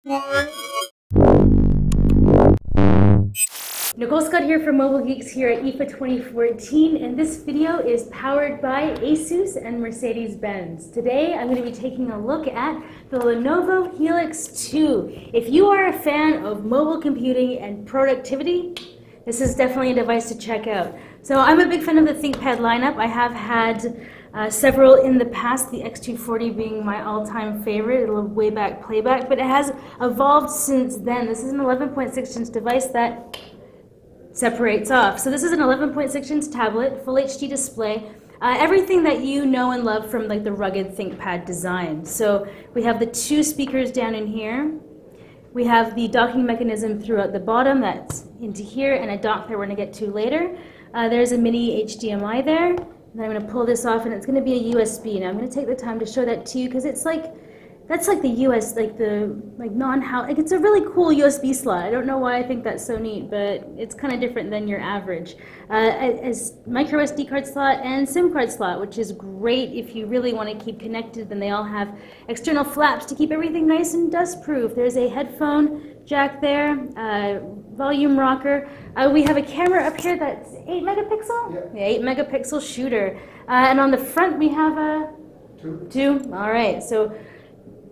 Nicole Scott here from Mobile Geeks here at IFA 2014, and this video is powered by Asus and Mercedes-Benz. Today I'm going to be taking a look at the Lenovo Helix 2. If you are a fan of mobile computing and productivity, this is definitely a device to check out. So I'm a big fan of the ThinkPad lineup. I have had several in the past, the X240 being my all-time favorite, a little way back playback, but it has evolved since then. This is an 11.6-inch device that separates off. So this is an 11.6-inch tablet, full HD display, everything that you know and love from like the rugged ThinkPad design. So we have the two speakers down in here. We have the docking mechanism throughout the bottom that's into here, and a dock that we're going to get to later. There's a mini HDMI there, and I'm going to pull this off, and it's going to be a USB. Now I'm going to take the time to show that to you because it's like, that's like the US, like the non-house, like it's a really cool USB slot. I don't know why I think that's so neat, but it's kind of different than your average. As micro SD card slot and SIM card slot, which is great if you really want to keep connected. Then they all have external flaps to keep everything nice and dust-proof. There's a headphone jack there, volume rocker. We have a camera up here that's 8 megapixel? Yeah, 8 megapixel shooter. And on the front we have a two. All right, so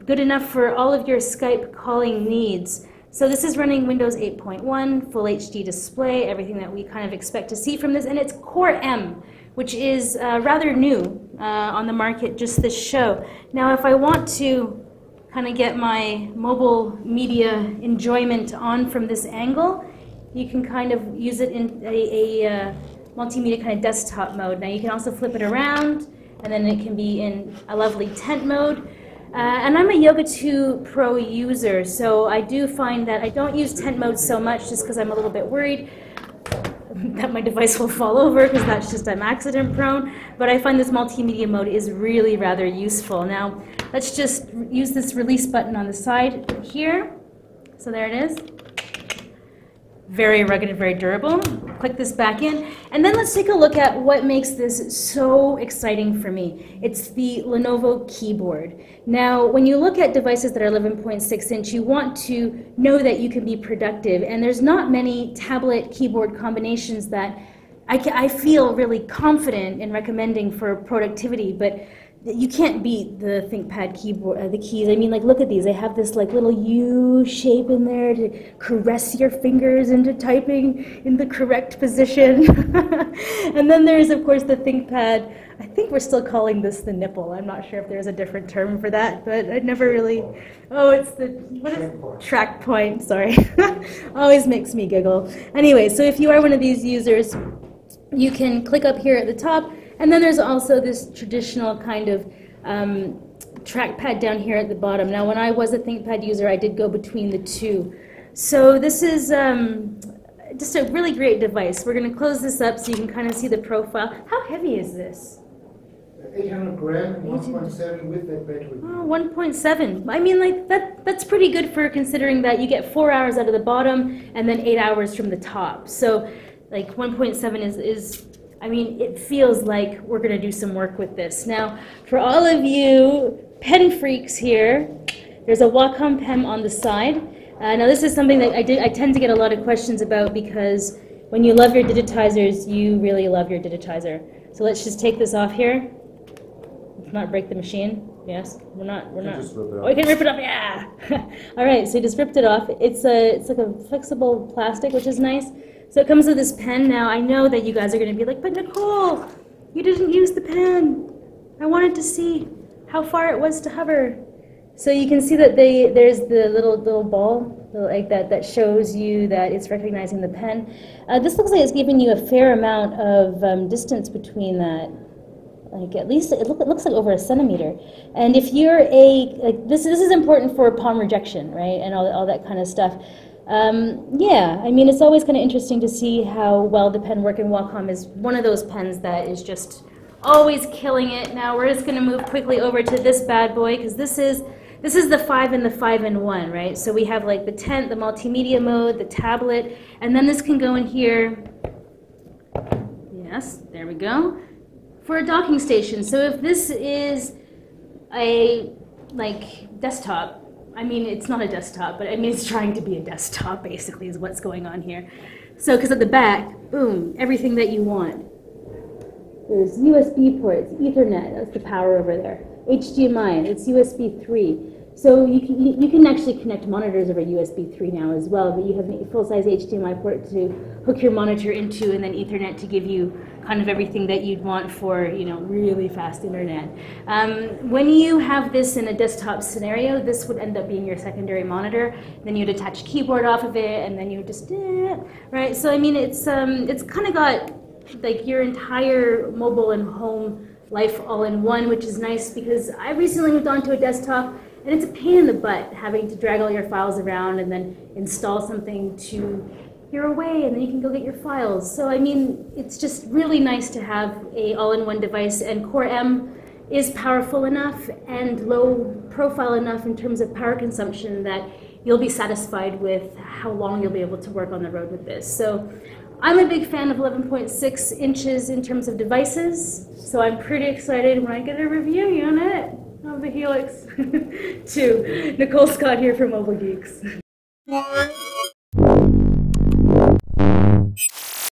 good enough for all of your Skype calling needs. So this is running Windows 8.1, full HD display, everything that we kind of expect to see from this, and it's Core M, which is rather new on the market just this show. Now if I want to kind of get my mobile media enjoyment on from this angle, you can kind of use it in a multimedia kind of desktop mode. Now you can also flip it around, and then it can be in a lovely tent mode. And I'm a Yoga 2 Pro user, so I do find that I don't use tent mode so much just because I'm a little bit worried that my device will fall over, because that's just, I'm accident prone. But I find this multimedia mode is really rather useful. Now, let's just use this release button on the side here. So there it is. Very rugged and very durable. Click this back in, and then let's take a look at what makes this so exciting for me. It's the Lenovo keyboard. Now, when you look at devices that are 11.6 inch, you want to know that you can be productive, and there's not many tablet keyboard combinations that I feel really confident in recommending for productivity, but you can't beat the ThinkPad keyboard, the keys. I mean, like, look at these. They have this like little U shape in there to caress your fingers into typing in the correct position. And then there's, of course, the ThinkPad. I think we're still calling this the nipple. I'm not sure if there's a different term for that, but I never really. Oh, it's the track point. Sorry, always makes me giggle. Anyway, so if you are one of these users, you can click up here at the top. And then there's also this traditional kind of trackpad down here at the bottom. Now, when I was a ThinkPad user, I did go between the two. So this is just a really great device. We're going to close this up so you can kind of see the profile. How heavy is this? 800 gram, 1.7 with that battery. Oh, 1.7. I mean, like, that's pretty good for considering that you get 4 hours out of the bottom and then 8 hours from the top. So, like, 1.7 is I mean, it feels like we're going to do some work with this. Now, for all of you pen freaks here, there's a Wacom pen on the side. Now, this is something that I tend to get a lot of questions about, because when you love your digitizers, you really love your digitizer. So let's just take this off here. Let's not break the machine. Yes, we're not. Just rip it off. Oh, we can rip it off. Yeah. All right. So you just ripped it off. It's like a flexible plastic, which is nice. So it comes with this pen. Now, I know that you guys are going to be like, but Nicole, you didn't use the pen. I wanted to see how far it was to hover. So you can see that there's the little ball, little egg that shows you that it's recognizing the pen. This looks like it's giving you a fair amount of distance between that. Like, at least it looks like over a centimeter. And if you're this is important for palm rejection, right, and all that kind of stuff. Yeah, I mean, it's always kind of interesting to see how well the pen works, and Wacom is one of those pens that is just always killing it. Now we're just going to move quickly over to this bad boy, because this is the 5 and the 5-in-1, right? So we have like the tent, the multimedia mode, the tablet, and then this can go in here. Yes, there we go. For a docking station. So if this is a desktop, I mean, it's not a desktop, but I mean, it's trying to be a desktop, basically, is what's going on here. So, because at the back, boom, everything that you want. There's USB ports, Ethernet, that's the power over there. HDMI, it's USB 3. So you can actually connect monitors over USB 3 now as well, but you have a full-size HDMI port to hook your monitor into, and then Ethernet to give you kind of everything that you'd want for, you know, really fast internet. When you have this in a desktop scenario, this would end up being your secondary monitor. Then you'd attach a keyboard off of it, and then you would just, right? So I mean, it's kind of got like your entire mobile and home life all in one, which is nice because I recently moved on to a desktop. And it's a pain in the butt having to drag all your files around and then install something to you're away and then you can go get your files. So I mean, it's just really nice to have a all-in-one device, and Core M is powerful enough and low profile enough in terms of power consumption that you'll be satisfied with how long you'll be able to work on the road with this. So I'm a big fan of 11.6 inches in terms of devices, so I'm pretty excited when I get a review unit of the Helix 2. Nicole Scott here for Mobile Geeks.